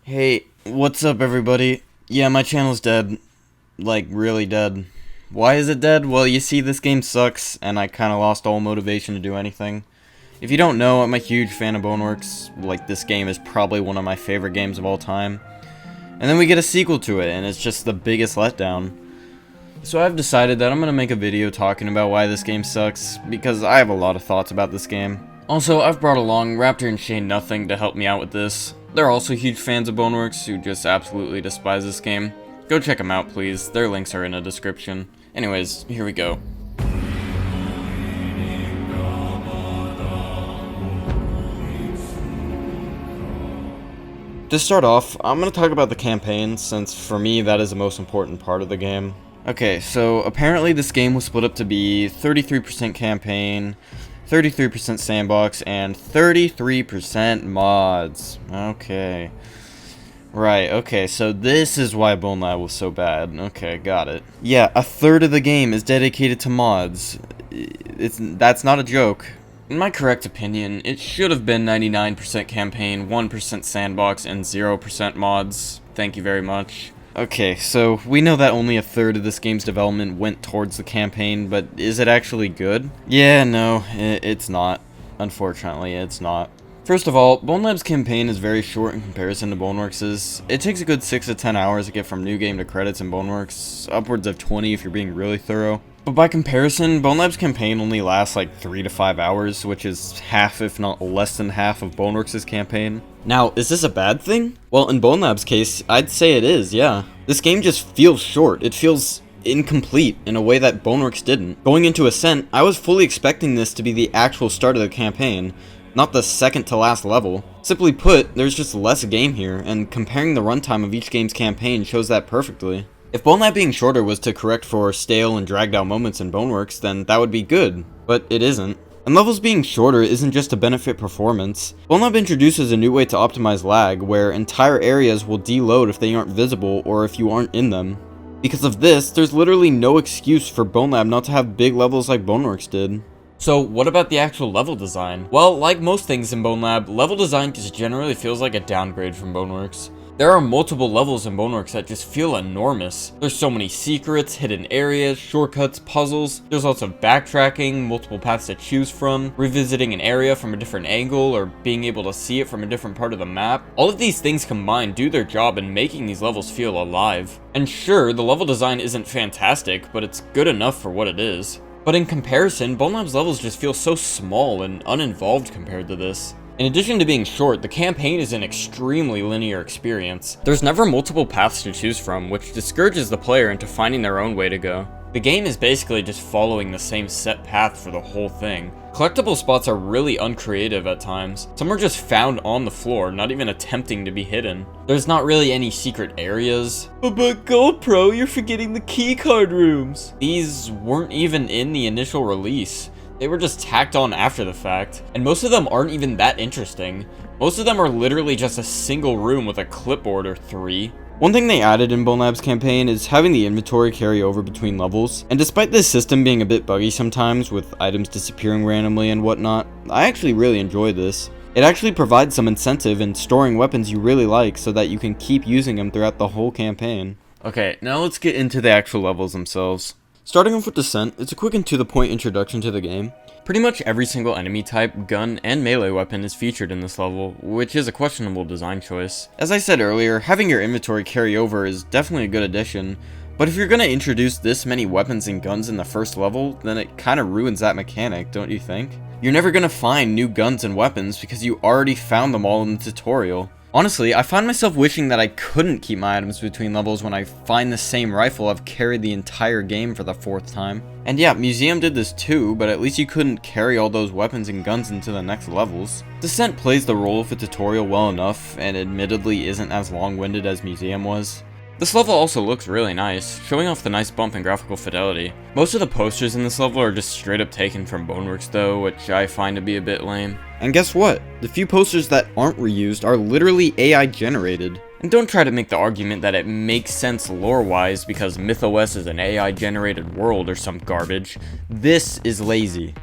Hey, what's up everybody? Yeah, my channel's dead. Like, really dead. Why is it dead? Well, you see, this game sucks, and I kinda lost all motivation to do anything. If you don't know, I'm a huge fan of Boneworks. Like, this game is probably one of my favorite games of all time. And then we get a sequel to it, and it's just the biggest letdown. So I've decided that I'm gonna make a video talking about why this game sucks, because I have a lot of thoughts about this game. Also, I've brought along Raptor and Shane Nothing to help me out with this. They're also huge fans of Boneworks who just absolutely despise this game. Go check them out, please. Their links are in the description. Anyways, here we go. To start off, I'm going to talk about the campaign, since for me that is the most important part of the game. Okay, so apparently this game was split up to be 33% campaign, 33% sandbox, and 33% mods. Okay. Right, okay, so this is why Bonelab was so bad. Okay, got it. Yeah, a third of the game is dedicated to mods. That's not a joke. In my correct opinion, it should have been 99% campaign, 1% sandbox, and 0% mods. Thank you very much. Okay, so we know that only a third of this game's development went towards the campaign, but is it actually good? Yeah, no, it's not. Unfortunately, it's not. First of all, Bonelab's campaign is very short in comparison to Boneworks'. It takes a good 6 to 10 hours to get from new game to credits in Boneworks, upwards of 20 if you're being really thorough. But by comparison, Bonelab's campaign only lasts like 3 to 5 hours, which is half if not less than half of Boneworks' campaign. Now, is this a bad thing? Well, in Bonelab's case, I'd say it is, yeah. This game just feels short. It feels incomplete in a way that Boneworks didn't. Going into Ascent, I was fully expecting this to be the actual start of the campaign, not the second to last level. Simply put, there's just less game here, and comparing the runtime of each game's campaign shows that perfectly. If Bonelab being shorter was to correct for stale and dragged out moments in Boneworks, then that would be good, but it isn't. And levels being shorter isn't just to benefit performance. Bonelab introduces a new way to optimize lag, where entire areas will deload if they aren't visible or if you aren't in them. Because of this, there's literally no excuse for Bonelab not to have big levels like Boneworks did. So what about the actual level design? Well, like most things in Bonelab, level design just generally feels like a downgrade from Boneworks. There are multiple levels in Boneworks that just feel enormous. There's so many secrets, hidden areas, shortcuts, puzzles. There's lots of backtracking, multiple paths to choose from, revisiting an area from a different angle, or being able to see it from a different part of the map. All of these things combined do their job in making these levels feel alive. And sure, the level design isn't fantastic, but it's good enough for what it is. But in comparison, Bonelab's levels just feel so small and uninvolved compared to this. In addition to being short, the campaign is an extremely linear experience. There's never multiple paths to choose from, which discourages the player into finding their own way to go. The game is basically just following the same set path for the whole thing. Collectible spots are really uncreative at times. Some are just found on the floor, not even attempting to be hidden. There's not really any secret areas. But Goldpro, you're forgetting the keycard rooms. These weren't even in the initial release. They were just tacked on after the fact, and most of them aren't even that interesting. Most of them are literally just a single room with a clipboard or 3. One thing they added in Bonelab's campaign is having the inventory carry over between levels, and despite this system being a bit buggy sometimes, with items disappearing randomly and whatnot, I actually really enjoy this. It actually provides some incentive in storing weapons you really like so that you can keep using them throughout the whole campaign. Okay, now let's get into the actual levels themselves. Starting off with Descent, it's a quick and to-the-point introduction to the game. Pretty much every single enemy type, gun, and melee weapon is featured in this level, which is a questionable design choice. As I said earlier, having your inventory carry over is definitely a good addition, but if you're gonna introduce this many weapons and guns in the first level, then it kinda ruins that mechanic, don't you think? You're never gonna find new guns and weapons because you already found them all in the tutorial. Honestly, I find myself wishing that I couldn't keep my items between levels when I find the same rifle I've carried the entire game for the 4th time. And yeah, Museum did this too, but at least you couldn't carry all those weapons and guns into the next levels. Descent plays the role of a tutorial well enough, and admittedly isn't as long-winded as Museum was. This level also looks really nice, showing off the nice bump in graphical fidelity. Most of the posters in this level are just straight up taken from Boneworks though, which I find to be a bit lame. And guess what? The few posters that aren't reused are literally AI generated. And don't try to make the argument that it makes sense lore-wise because MythOS is an AI generated world or some garbage. This is lazy.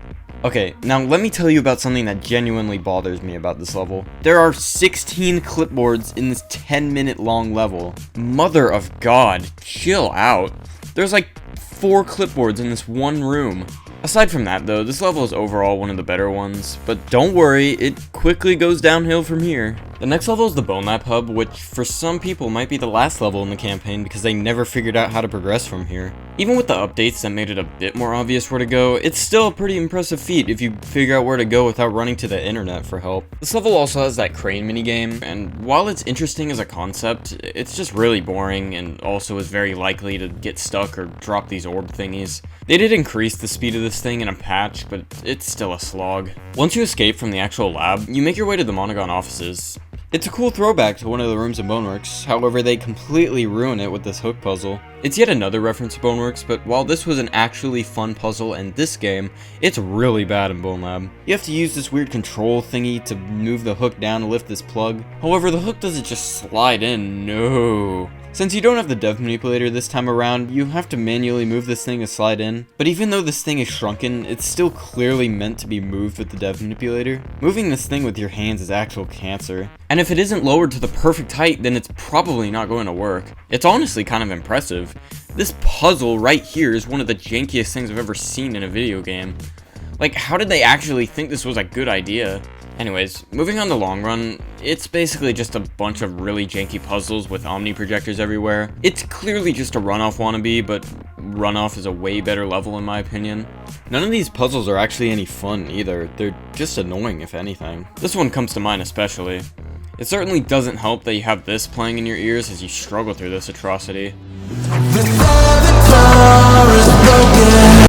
Okay, now let me tell you about something that genuinely bothers me about this level. There are 16 clipboards in this 10-minute long level. Mother of God, chill out. There's like 4 clipboards in this one room. Aside from that though, this level is overall one of the better ones, but don't worry, it quickly goes downhill from here. The next level is the Bonelab hub, which for some people might be the last level in the campaign because they never figured out how to progress from here. Even with the updates that made it a bit more obvious where to go, it's still a pretty impressive feat if you figure out where to go without running to the internet for help. This level also has that crane minigame, and while it's interesting as a concept, it's just really boring and also is very likely to get stuck or drop these orb thingies. They did increase the speed of this thing in a patch, but it's still a slog. Once you escape from the actual lab, you make your way to the Monogon offices. It's a cool throwback to one of the rooms in Boneworks, however they completely ruin it with this hook puzzle. It's yet another reference to Boneworks, but while this was an actually fun puzzle in this game, it's really bad in Bonelab. You have to use this weird control thingy to move the hook down to lift this plug. However, the hook doesn't just slide in, no. Since you don't have the dev manipulator this time around, you have to manually move this thing to slide in. But even though this thing is shrunken, it's still clearly meant to be moved with the dev manipulator. Moving this thing with your hands is actual cancer. And if it isn't lowered to the perfect height, then it's probably not going to work. It's honestly kind of impressive. This puzzle right here is one of the jankiest things I've ever seen in a video game. Like, how did they actually think this was a good idea? Anyways, moving on the long run, it's basically just a bunch of really janky puzzles with Omni projectors everywhere. It's clearly just a Runoff wannabe, but Runoff is a way better level in my opinion. None of these puzzles are actually any fun either, they're just annoying if anything. This one comes to mind especially. It certainly doesn't help that you have this playing in your ears as you struggle through this atrocity.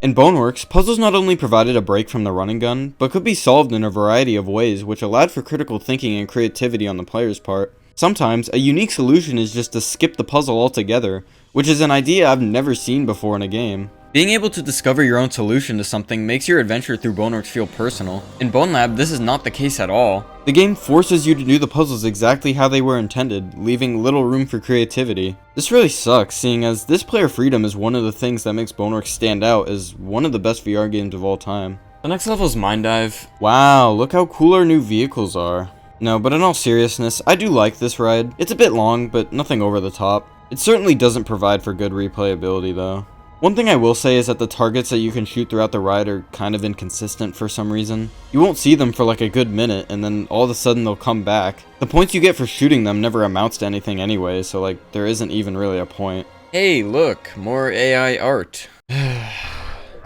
In Boneworks, puzzles not only provided a break from the run and gun, but could be solved in a variety of ways, which allowed for critical thinking and creativity on the player's part. Sometimes, a unique solution is just to skip the puzzle altogether, which is an idea I've never seen before in a game. Being able to discover your own solution to something makes your adventure through Boneworks feel personal. In Bonelab, this is not the case at all. The game forces you to do the puzzles exactly how they were intended, leaving little room for creativity. This really sucks, seeing as this player freedom is one of the things that makes Boneworks stand out as one of the best VR games of all time. The next level is Mine Dive. Wow, look how cool our new vehicles are. No, but in all seriousness, I do like this ride. It's a bit long, but nothing over the top. It certainly doesn't provide for good replayability though. One thing I will say is that the targets that you can shoot throughout the ride are kind of inconsistent for some reason. You won't see them for like a good minute, and then all of a sudden they'll come back. The points you get for shooting them never amounts to anything anyway, so like, there isn't even really a point. Hey, look, more AI art.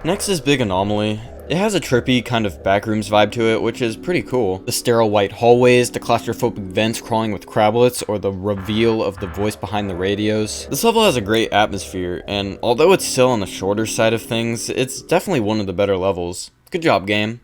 Next is Big Anomaly. It has a trippy kind of backrooms vibe to it, which is pretty cool. The sterile white hallways, the claustrophobic vents crawling with crablets, or the reveal of the voice behind the radios. This level has a great atmosphere, and although it's still on the shorter side of things, it's definitely one of the better levels. Good job, game.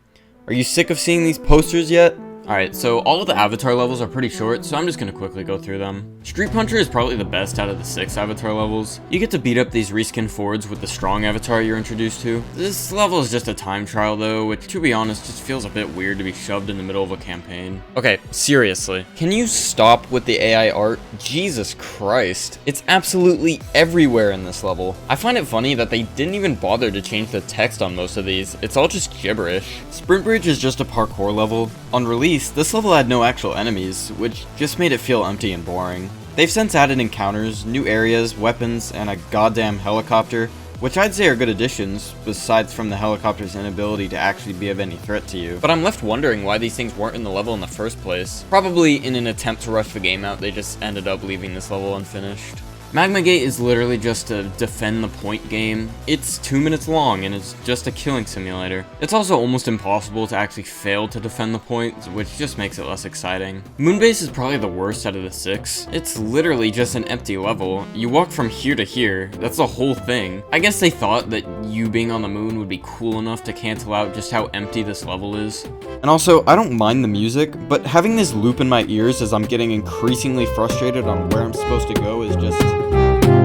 Are you sick of seeing these posters yet? Alright, so all of the Avatar levels are pretty short, so I'm just gonna quickly go through them. Street Puncher is probably the best out of the 6 Avatar levels. You get to beat up these reskin Fords with the strong Avatar you're introduced to. This level is just a time trial though, which to be honest just feels a bit weird to be shoved in the middle of a campaign. Okay, seriously, can you stop with the AI art? Jesus Christ. It's absolutely everywhere in this level. I find it funny that they didn't even bother to change the text on most of these. It's all just gibberish. Sprint Bridge is just a parkour level. On release, this level had no actual enemies, which just made it feel empty and boring. They've since added encounters, new areas, weapons, and a goddamn helicopter, which I'd say are good additions, besides from the helicopter's inability to actually be of any threat to you. But I'm left wondering why these things weren't in the level in the first place. Probably in an attempt to rush the game out, they just ended up leaving this level unfinished. Magma Gate is literally just a defend the point game. It's 2 minutes long and it's just a killing simulator. It's also almost impossible to actually fail to defend the point, which just makes it less exciting. Moonbase is probably the worst out of the 6. It's literally just an empty level. You walk from here to here, that's the whole thing. I guess they thought that you being on the moon would be cool enough to cancel out just how empty this level is. And also, I don't mind the music, but having this loop in my ears as I'm getting increasingly frustrated on where I'm supposed to go is just...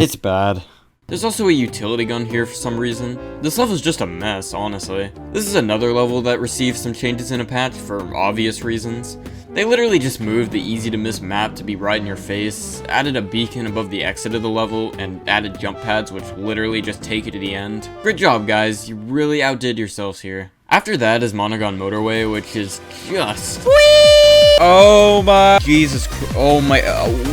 it's bad. There's also a utility gun here for some reason. This level's just a mess, honestly. This is another level that received some changes in a patch for obvious reasons. They literally just moved the easy to miss map to be right in your face, added a beacon above the exit of the level, and added jump pads which literally just take you to the end. Good job guys, you really outdid yourselves here. After that is Monogon Motorway, which is just... Oh my... Jesus Christ. Oh my...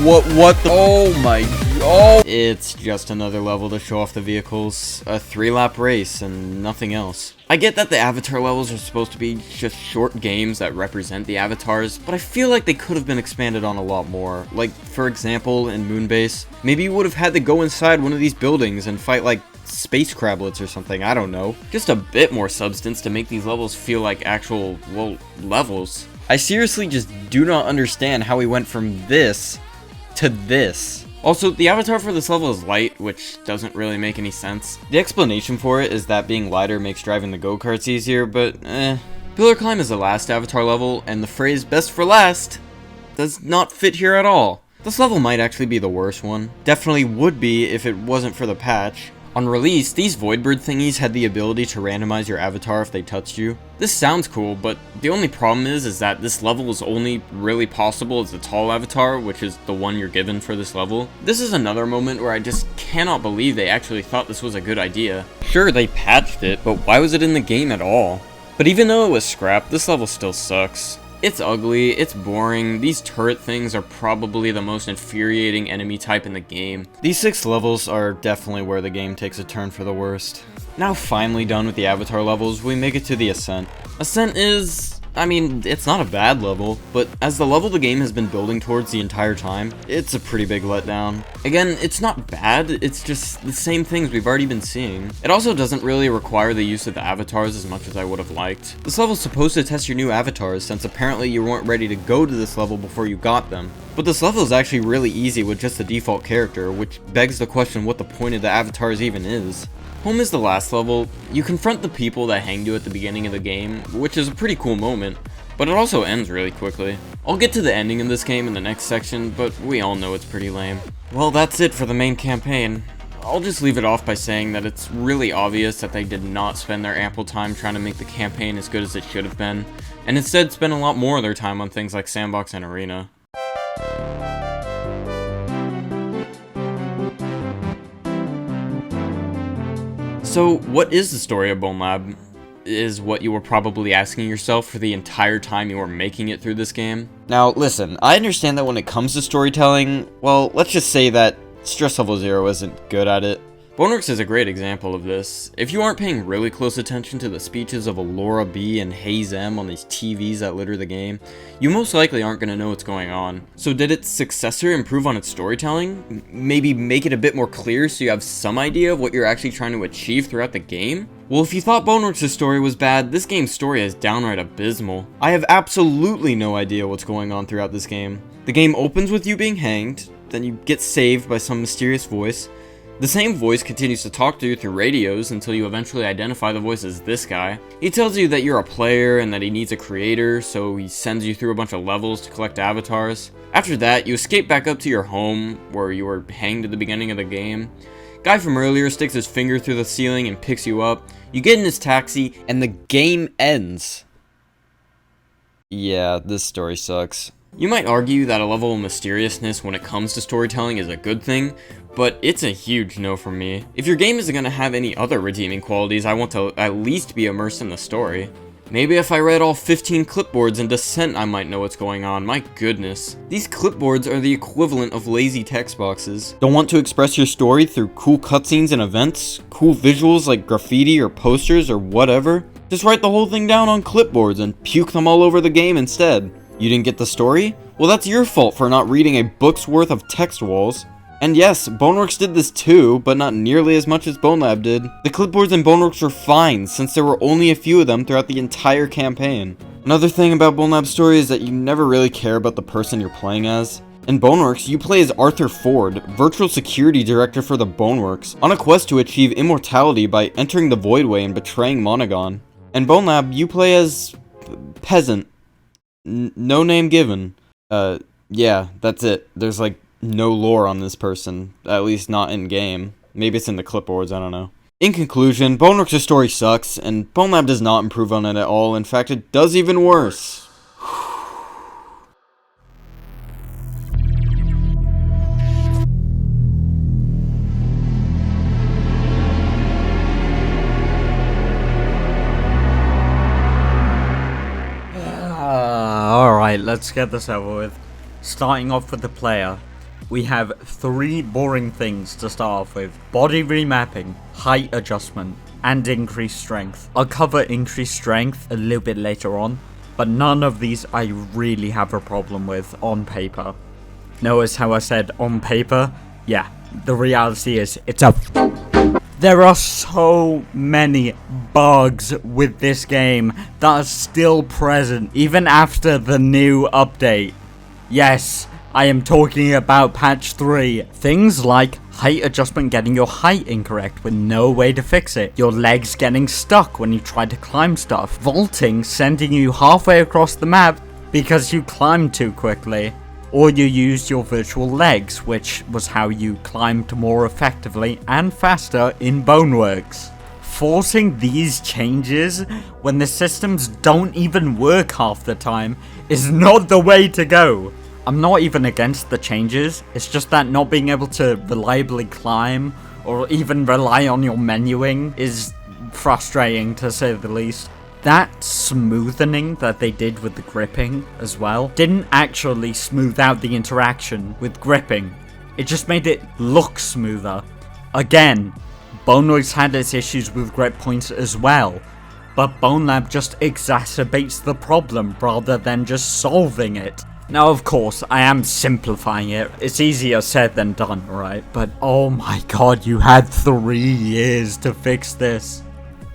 what the... Oh my... Oh... It's just another level to show off the vehicles. A 3-lap race and nothing else. I get that the avatar levels are supposed to be just short games that represent the avatars, but I feel like they could have been expanded on a lot more. Like, for example, in Moonbase, maybe you would have had to go inside one of these buildings and fight, like, space crablets or something, I don't know. Just a bit more substance to make these levels feel like actual, well, levels. I seriously just do not understand how we went from this to this. Also, the avatar for this level is light, which doesn't really make any sense. The explanation for it is that being lighter makes driving the go-karts easier, but Pillar Climb is the last avatar level, and the phrase best for last does not fit here at all. This level might actually be the worst one. Definitely would be if it wasn't for the patch. On release, these Voidbird thingies had the ability to randomize your avatar if they touched you. This sounds cool, but the only problem is that this level is only really possible as the tall avatar, which is the one you're given for this level. This is another moment where I just cannot believe they actually thought this was a good idea. Sure, they patched it, but why was it in the game at all? But even though it was scrapped, this level still sucks. It's ugly, it's boring, these turret things are probably the most infuriating enemy type in the game. These 6 levels are definitely where the game takes a turn for the worst. Now finally done with the avatar levels, we make it to the Ascent. Ascent is... I mean, it's not a bad level, but as the level the game has been building towards the entire time, it's a pretty big letdown. Again, it's not bad, it's just the same things we've already been seeing. It also doesn't really require the use of the avatars as much as I would have liked. This level's supposed to test your new avatars, since apparently you weren't ready to go to this level before you got them. But this level is actually really easy with just the default character, which begs the question what the point of the avatars even is. Home is the last level. You confront the people that hanged you at the beginning of the game, which is a pretty cool moment, but it also ends really quickly. I'll get to the ending of this game in the next section, but we all know it's pretty lame. Well, that's it for the main campaign. I'll just leave it off by saying that it's really obvious that they did not spend their ample time trying to make the campaign as good as it should have been, and instead spent a lot more of their time on things like Sandbox and Arena. So, what is the story of Bonelab? Is what you were probably asking yourself for the entire time you were making it through this game. Now, listen, I understand that when it comes to storytelling, well, let's just say that Stress Level 0 isn't good at it. Boneworks is a great example of this. If you aren't paying really close attention to the speeches of Alora B and Haze M on these TVs that litter the game, you most likely aren't going to know what's going on. So did its successor improve on its storytelling? Maybe make it a bit more clear so you have some idea of what you're actually trying to achieve throughout the game? Well, if you thought Boneworks' story was bad, this game's story is downright abysmal. I have absolutely no idea what's going on throughout this game. The game opens with you being hanged, then you get saved by some mysterious voice. The same voice continues to talk to you through radios until you eventually identify the voice as this guy. He tells you that you're a player and that he needs a creator, so he sends you through a bunch of levels to collect avatars. After that, you escape back up to your home, where you were hanged at the beginning of the game. Guy from earlier sticks his finger through the ceiling and picks you up. You get in his taxi, and the game ends. Yeah, this story sucks. You might argue that a level of mysteriousness when it comes to storytelling is a good thing, but it's a huge no from me. If your game isn't going to have any other redeeming qualities, I want to at least be immersed in the story. Maybe if I read all 15 clipboards in Descent, I might know what's going on. My goodness. These clipboards are the equivalent of lazy text boxes. Don't want to express your story through cool cutscenes and events? Cool visuals like graffiti or posters or whatever? Just write the whole thing down on clipboards and puke them all over the game instead. You didn't get the story? Well, that's your fault for not reading a book's worth of text walls. And yes, Boneworks did this too, but not nearly as much as Bonelab did. The clipboards in Boneworks were fine, since there were only a few of them throughout the entire campaign. Another thing about Bonelab's story is that you never really care about the person you're playing as. In Boneworks, you play as Arthur Ford, virtual security director for the Boneworks, on a quest to achieve immortality by entering the Voidway and betraying Monogon. In Bonelab, you play as... Peasant. No name given. Yeah, that's it. There's like no lore on this person, at least not in game. Maybe it's in the clipboards, I don't know. In conclusion, Boneworks' story sucks, and Bonelab does not improve on it at all. In fact, it does even worse. let's get this over with. Starting off with the player, we have 3 boring things to start off with. Body remapping, height adjustment, and increased strength. I'll cover increased strength a little bit later on, but none of these I really have a problem with on paper. Notice how I said on paper? Yeah, the reality is it's a There are so many bugs with this game that are still present even after the new update. Yes, I am talking about patch 3. Things like height adjustment getting your height incorrect with no way to fix it. Your legs getting stuck when you try to climb stuff. Vaulting sending you halfway across the map because you climbed too quickly. Or you used your virtual legs, which was how you climbed more effectively and faster in Boneworks. Forcing these changes when the systems don't even work half the time is not the way to go. I'm not even against the changes, it's just that not being able to reliably climb or even rely on your menuing is frustrating to say the least. That smoothening that they did with the gripping as well didn't actually smooth out the interaction with gripping. It just made it look smoother. Again, Boneworks had its issues with grip points as well, but Bonelab just exacerbates the problem rather than just solving it. Now, of course, I am simplifying it. It's easier said than done, right? But oh my god, you had 3 years to fix this.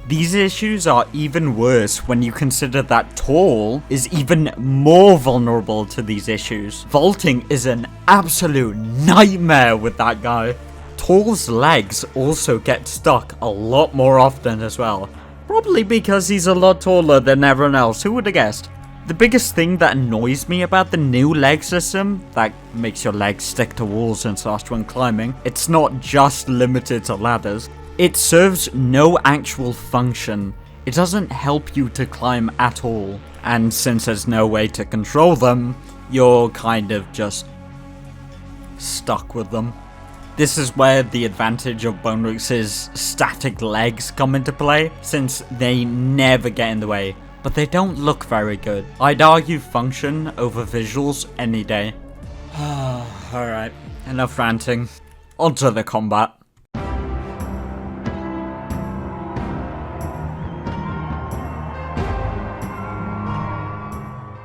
These issues are even worse when you consider that Tall is even more vulnerable to these issues. Vaulting is an absolute nightmare with that guy. Tall's legs also get stuck a lot more often as well. Probably because he's a lot taller than everyone else, who would have guessed? The biggest thing that annoys me about the new leg system, that makes your legs stick to walls and such when climbing, it's not just limited to ladders. It serves no actual function. It doesn't help you to climb at all. And since there's no way to control them, you're kind of just stuck with them. This is where the advantage of Boneworks' static legs come into play, since they never get in the way. But they don't look very good. I'd argue function over visuals any day. Alright, enough ranting. Onto the combat.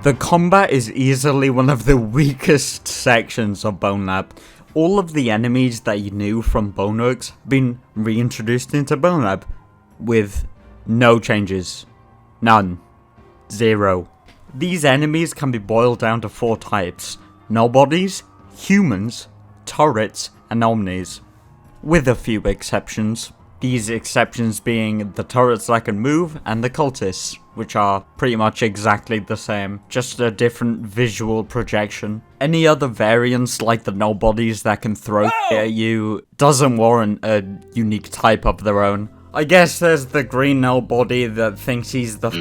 The combat is easily one of the weakest sections of Bonelab. All of the enemies that you knew from Boneworks have been reintroduced into Bonelab with no changes. None. 0. These enemies can be boiled down to 4 types: nobodies, humans, turrets, and omnis. With a few exceptions. These exceptions being the turrets that can move and the cultists, which are pretty much exactly the same, just a different visual projection. Any other variants like the nobodies that can throw at you doesn't warrant a unique type of their own. I guess there's the green nobody that thinks he's the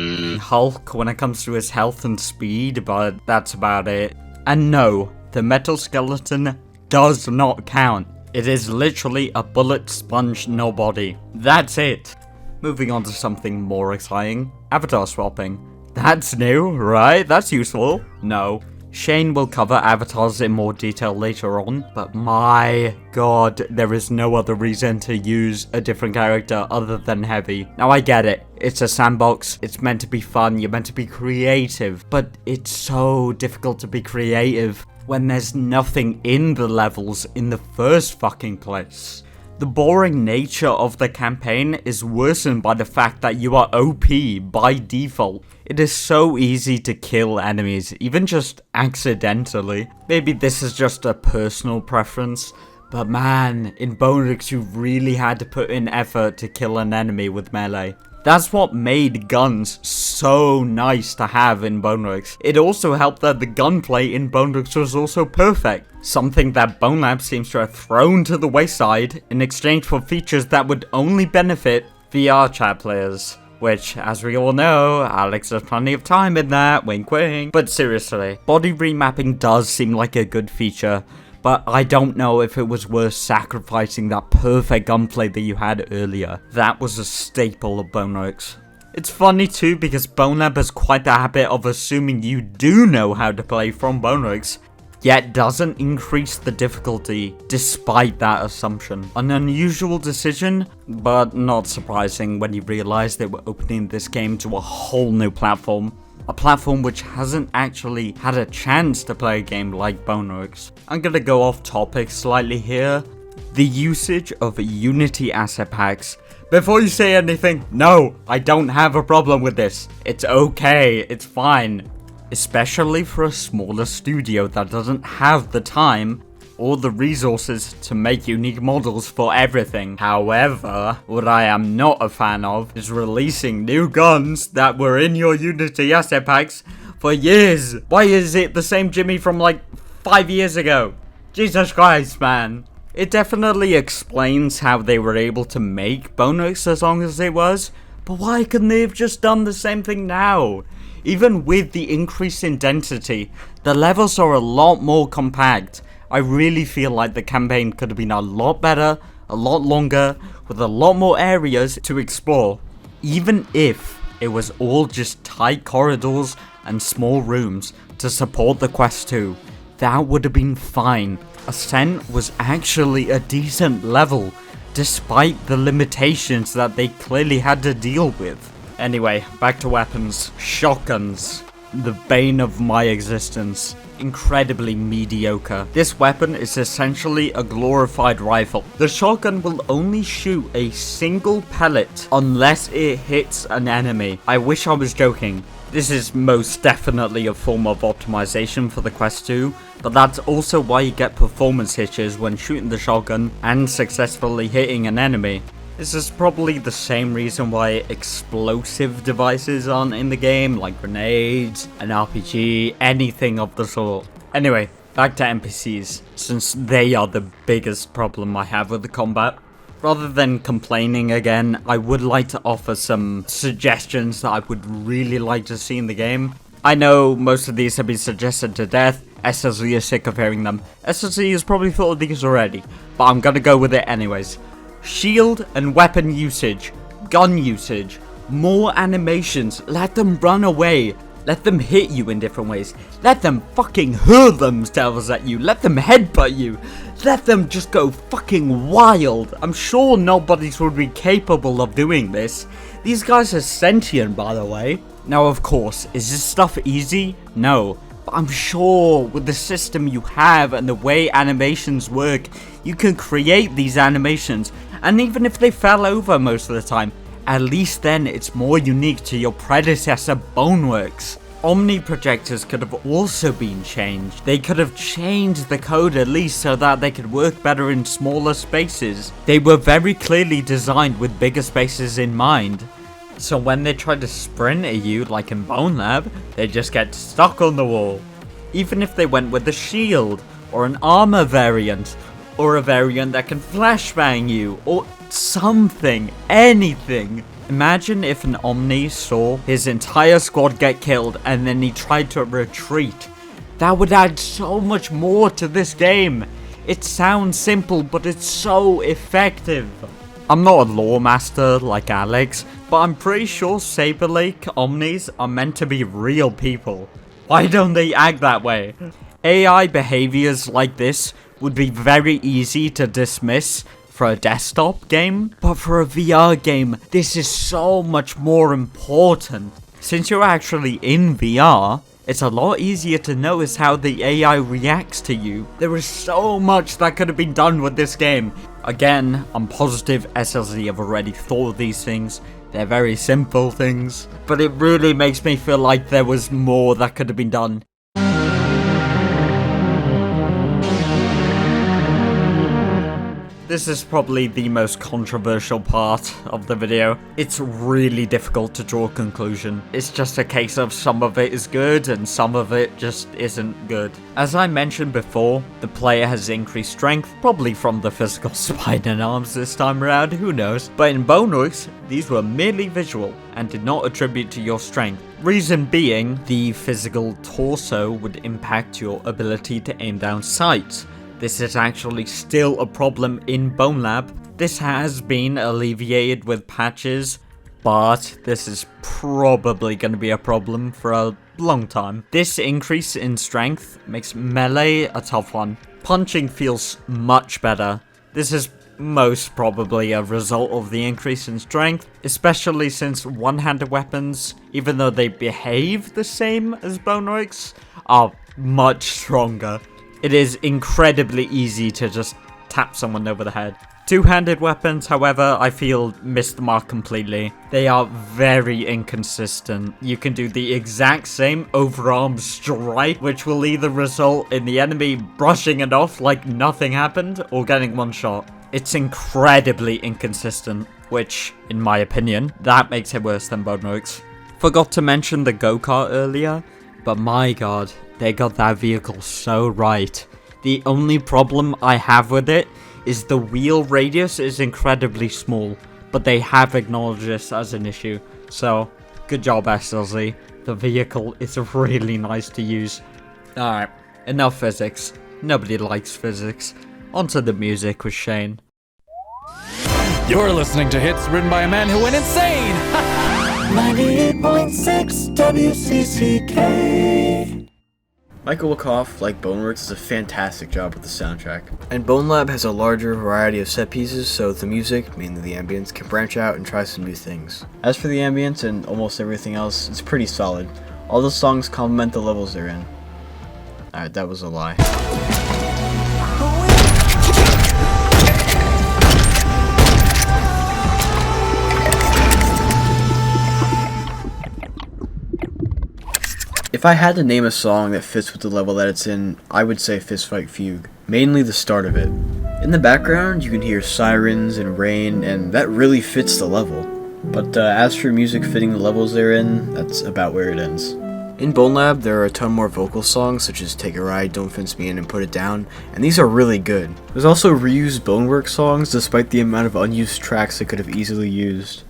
Hulk when it comes to his health and speed, but that's about it. And no, the metal skeleton does not count. It is literally a bullet sponge nobody. That's it. Moving on to something more exciting. Avatar swapping. That's new, right? That's useful. No. Shane will cover avatars in more detail later on, but my god, there is no other reason to use a different character other than Heavy. Now I get it, it's a sandbox, it's meant to be fun, you're meant to be creative, but it's so difficult to be creative when there's nothing in the levels in the first fucking place. The boring nature of the campaign is worsened by the fact that you are OP by default. It is so easy to kill enemies, even just accidentally. Maybe this is just a personal preference, but man, in Boneworks you really had to put in effort to kill an enemy with melee. That's what made guns so nice to have in Boneworks. It also helped that the gunplay in Boneworks was also perfect. Something that Bonelab seems to have thrown to the wayside in exchange for features that would only benefit VR chat players. Which, as we all know, Alex has plenty of time in that, wink wink. But seriously, body remapping does seem like a good feature, but I don't know if it was worth sacrificing that perfect gunplay that you had earlier. That was a staple of Boneworks. It's funny too because Bonelab has quite the habit of assuming you do know how to play from Boneworks, yet doesn't increase the difficulty despite that assumption. An unusual decision, but not surprising when you realize they were opening this game to a whole new platform. A platform which hasn't actually had a chance to play a game like Boneworks. I'm gonna go off topic slightly here. The usage of Unity asset packs. Before you say anything, no, I don't have a problem with this. It's okay, it's fine. Especially for a smaller studio that doesn't have the time or the resources to make unique models for everything. However, what I am not a fan of is releasing new guns that were in your Unity asset packs for years. Why is it the same Jimmy from like 5 years ago? Jesus Christ, man. It definitely explains how they were able to make Boneworks as long as it was, but why couldn't they have just done the same thing now? Even with the increase in density, the levels are a lot more compact. I really feel like the campaign could have been a lot better, a lot longer, with a lot more areas to explore. Even if it was all just tight corridors and small rooms to support the Quest 2, that would have been fine. Ascent was actually a decent level, despite the limitations that they clearly had to deal with. Anyway, back to weapons. Shotguns. The bane of my existence. Incredibly mediocre. This weapon is essentially a glorified rifle. The shotgun will only shoot a single pellet unless it hits an enemy. I wish I was joking. This is most definitely a form of optimization for the Quest 2, but that's also why you get performance hitches when shooting the shotgun and successfully hitting an enemy. This is probably the same reason why explosive devices aren't in the game, like grenades, an RPG, anything of the sort. Anyway, back to NPCs, since they are the biggest problem I have with the combat. Rather than complaining again, I would like to offer some suggestions that I would really like to see in the game. I know most of these have been suggested to death. SLZ is sick of hearing them. SLZ has probably thought of these already, but I'm gonna go with it anyways. Shield and weapon usage, gun usage, more animations, let them run away, let them hit you in different ways, let them fucking hurl themselves at you, let them headbutt you, let them just go fucking wild. I'm sure nobody would be capable of doing this. These guys are sentient, by the way. Now of course, is this stuff easy? No. But I'm sure with the system you have and the way animations work, you can create these animations. And even if they fell over most of the time, at least then it's more unique to your predecessor Boneworks. Omni projectors could have also been changed. They could have changed the code at least so that they could work better in smaller spaces. They were very clearly designed with bigger spaces in mind. So when they try to sprint at you, like in Bonelab, they just get stuck on the wall. Even if they went with a shield, or an armor variant, or a variant that can flashbang you, or something, anything. Imagine if an Omni saw his entire squad get killed and then he tried to retreat. That would add so much more to this game. It sounds simple, but it's so effective. I'm not a lore master like Alex, but I'm pretty sure Saber Lake Omnis are meant to be real people. Why don't they act that way? AI behaviors like this would be very easy to dismiss for a desktop game, but for a VR game, this is so much more important. Since you're actually in VR, it's a lot easier to notice how the AI reacts to you. There is so much that could have been done with this game. Again, I'm positive SLZ have already thought of these things. They're very simple things, but it really makes me feel like there was more that could have been done. This is probably the most controversial part of the video. It's really difficult to draw a conclusion. It's just a case of some of it is good and some of it just isn't good. As I mentioned before, the player has increased strength, probably from the physical spine and arms this time around, who knows. But in Boneworks, these were merely visual and did not attribute to your strength. Reason being, the physical torso would impact your ability to aim down sights. This is actually still a problem in Bonelab. This has been alleviated with patches, but this is probably going to be a problem for a long time. This increase in strength makes melee a tough one. Punching feels much better. This is most probably a result of the increase in strength, especially since one-handed weapons, even though they behave the same as Boneworks, are much stronger. It is incredibly easy to just tap someone over the head. Two-handed weapons, however, I feel missed the mark completely. They are very inconsistent. You can do the exact same overarm strike, which will either result in the enemy brushing it off like nothing happened, or getting one shot. It's incredibly inconsistent, which, in my opinion, that makes it worse than Boneworks. Forgot to mention the go-kart earlier, but my god, they got that vehicle so right. The only problem I have with it is the wheel radius is incredibly small, but they have acknowledged this as an issue, so good job SLZ. The vehicle is really nice to use. Alright, enough physics. Nobody likes physics. Onto the music with Shane. You're listening to hits written by a man who went insane! 98.6 WCCK. Michael Wikoff, like Boneworks, does a fantastic job with the soundtrack. And Bonelab has a larger variety of set pieces, so the music, mainly the ambience, can branch out and try some new things. As for the ambience and almost everything else, it's pretty solid. All the songs complement the levels they're in. Alright, that was a lie. If I had to name a song that fits with the level that it's in, I would say Fistfight Fugue. Mainly the start of it. In the background, you can hear sirens and rain, and that really fits the level. But as for music fitting the levels they're in, that's about where it ends. In Bonelab, there are a ton more vocal songs, such as Take a Ride, Don't Fence Me In, and Put It Down, and these are really good. There's also reused Boneworks songs, despite the amount of unused tracks they could have easily used.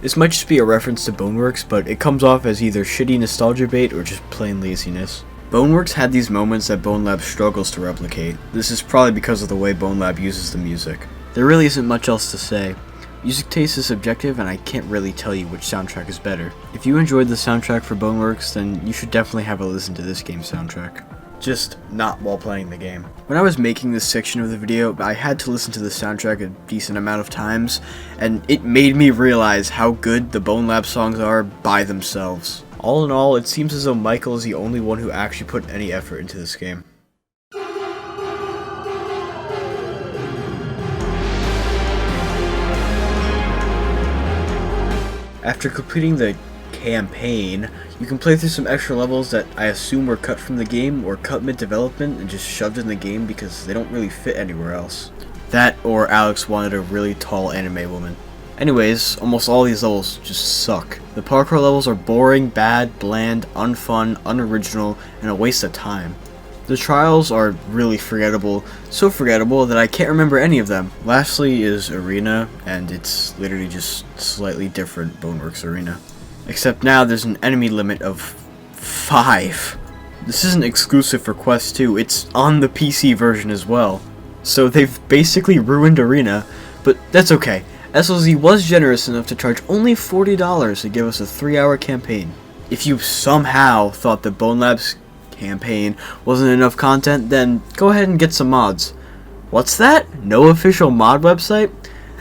This might just be a reference to Boneworks, but it comes off as either shitty nostalgia bait or just plain laziness. Boneworks had these moments that Bonelab struggles to replicate. This is probably because of the way Bonelab uses the music. There really isn't much else to say. Music taste is subjective, and I can't really tell you which soundtrack is better. If you enjoyed the soundtrack for Boneworks, then you should definitely have a listen to this game's soundtrack. Just not while playing the game. When I was making this section of the video, I had to listen to the soundtrack a decent amount of times, and it made me realize how good the Bonelab songs are by themselves. All in all, it seems as though Michael is the only one who actually put any effort into this game. After completing the campaign, you can play through some extra levels that I assume were cut from the game or cut mid-development and just shoved in the game because they don't really fit anywhere else. That or Alex wanted a really tall anime woman. Anyways, almost all these levels just suck. The parkour levels are boring, bad, bland, unfun, unoriginal, and a waste of time. The trials are really forgettable, so forgettable that I can't remember any of them. Lastly is Arena, and it's literally just slightly different Boneworks Arena. Except now there's an enemy limit of 5. This isn't exclusive for Quest 2, it's on the PC version as well. So they've basically ruined Arena, but that's okay. SLZ was generous enough to charge only $40 to give us a 3-hour campaign. If you somehow thought that Bonelab's campaign wasn't enough content, then go ahead and get some mods. What's that? No official mod website?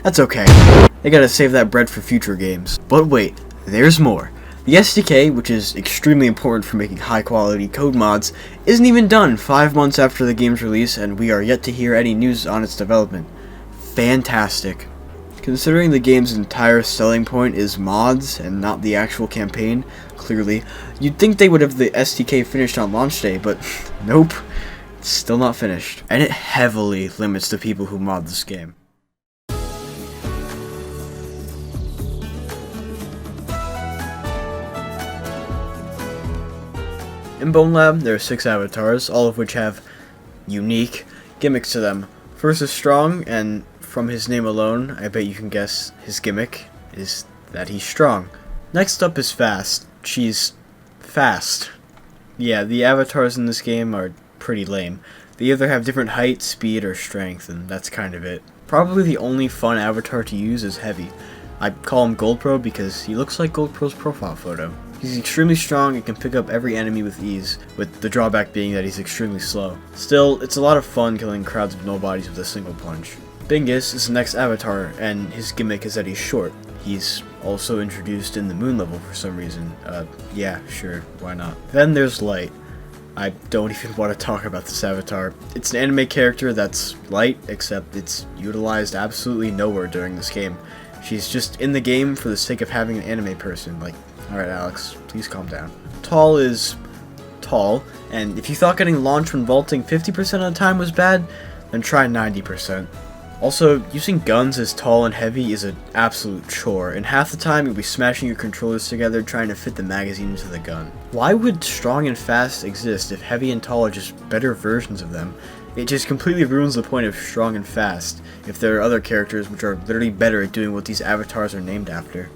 That's okay. They gotta save that bread for future games. But wait. There's more. The SDK, which is extremely important for making high quality code mods, isn't even done 5 months after the game's release, and we are yet to hear any news on its development. Fantastic. Considering the game's entire selling point is mods and not the actual campaign, clearly, you'd think they would have the SDK finished on launch day, but nope, it's still not finished. And it heavily limits the people who mod this game. In Bonelab, there are 6 avatars, all of which have unique gimmicks to them. First is Strong, and from his name alone, I bet you can guess his gimmick is that he's strong. Next up is Fast. She's fast. Yeah, the avatars in this game are pretty lame. They either have different height, speed, or strength, and that's kind of it. Probably the only fun avatar to use is Heavy. I call him Goldpro because he looks like Goldpro's profile photo. He's extremely strong and can pick up every enemy with ease, with the drawback being that he's extremely slow. Still, it's a lot of fun killing crowds of nobodies with a single punch. Bingus is the next avatar, and his gimmick is that he's short. He's also introduced in the moon level for some reason. Yeah, sure, why not? Then there's Light. I don't even want to talk about this avatar. It's an anime character that's light, except it's utilized absolutely nowhere during this game. She's just in the game for the sake of having an anime person. Like, alright Alex, please calm down. Tall is tall, and if you thought getting launched when vaulting 50% of the time was bad, then try 90%. Also, using guns as tall and heavy is an absolute chore, and half the time you'll be smashing your controllers together trying to fit the magazine into the gun. Why would strong and fast exist if heavy and tall are just better versions of them? It just completely ruins the point of strong and fast if there are other characters which are literally better at doing what these avatars are named after.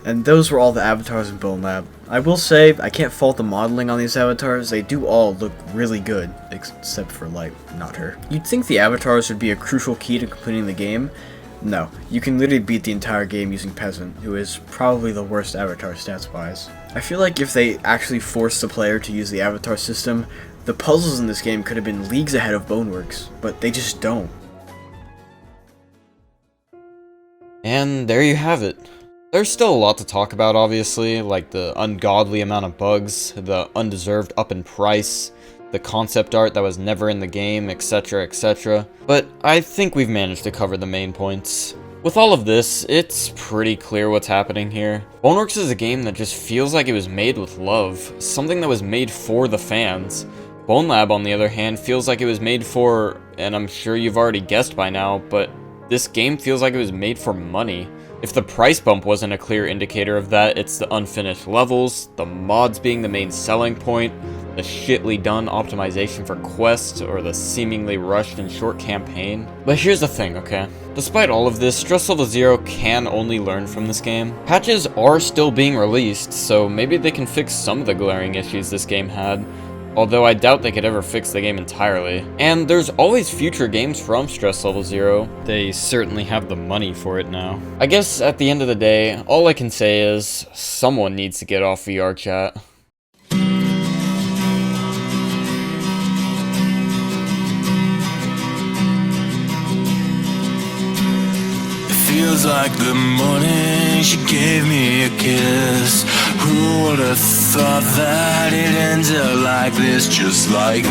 And those were all the avatars in Bonelab. I will say, I can't fault the modeling on these avatars, they do all look really good, except for Light, not her. You'd think the avatars would be a crucial key to completing the game. No, you can literally beat the entire game using Peasant, who is probably the worst avatar stats-wise. I feel like if they actually forced the player to use the avatar system, the puzzles in this game could have been leagues ahead of Boneworks, but they just don't. And there you have it. There's still a lot to talk about, obviously, like the ungodly amount of bugs, the undeserved up in price, the concept art that was never in the game, etc, etc. But I think we've managed to cover the main points. With all of this, it's pretty clear what's happening here. Boneworks is a game that just feels like it was made with love, something that was made for the fans. Bonelab, on the other hand, feels like it was made for, and I'm sure you've already guessed by now, but this game feels like it was made for money. If the price bump wasn't a clear indicator of that, it's the unfinished levels, the mods being the main selling point, the shittily done optimization for quests, or the seemingly rushed and short campaign. But here's the thing, okay? Despite all of this, Stress Level 0 can only learn from this game. Patches are still being released, so maybe they can fix some of the glaring issues this game had. Although I doubt they could ever fix the game entirely. And there's always future games from Stress Level 0. They certainly have the money for it now. I guess at the end of the day, all I can say is, someone needs to get off VR chat. Feels like the morning she gave me a kiss. Who would have thought that it ended like this? Just like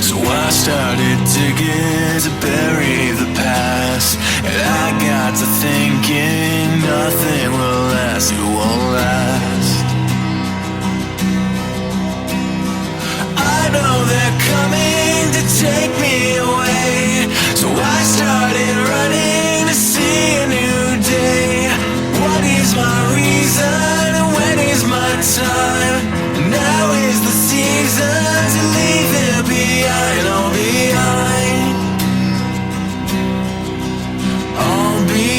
So I started digging to bury the past, and I got to thinking nothing will last, it won't last. I know they're coming to take me away, so I started running to see a new day. What is my reason and when is my time? Now is the season to leave it behind, all behind. All behind.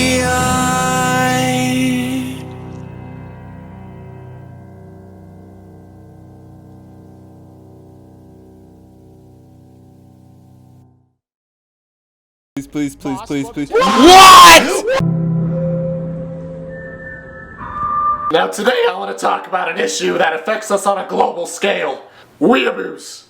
Please, please. Now today I want to talk about an issue that affects us on a global scale. Weeaboos.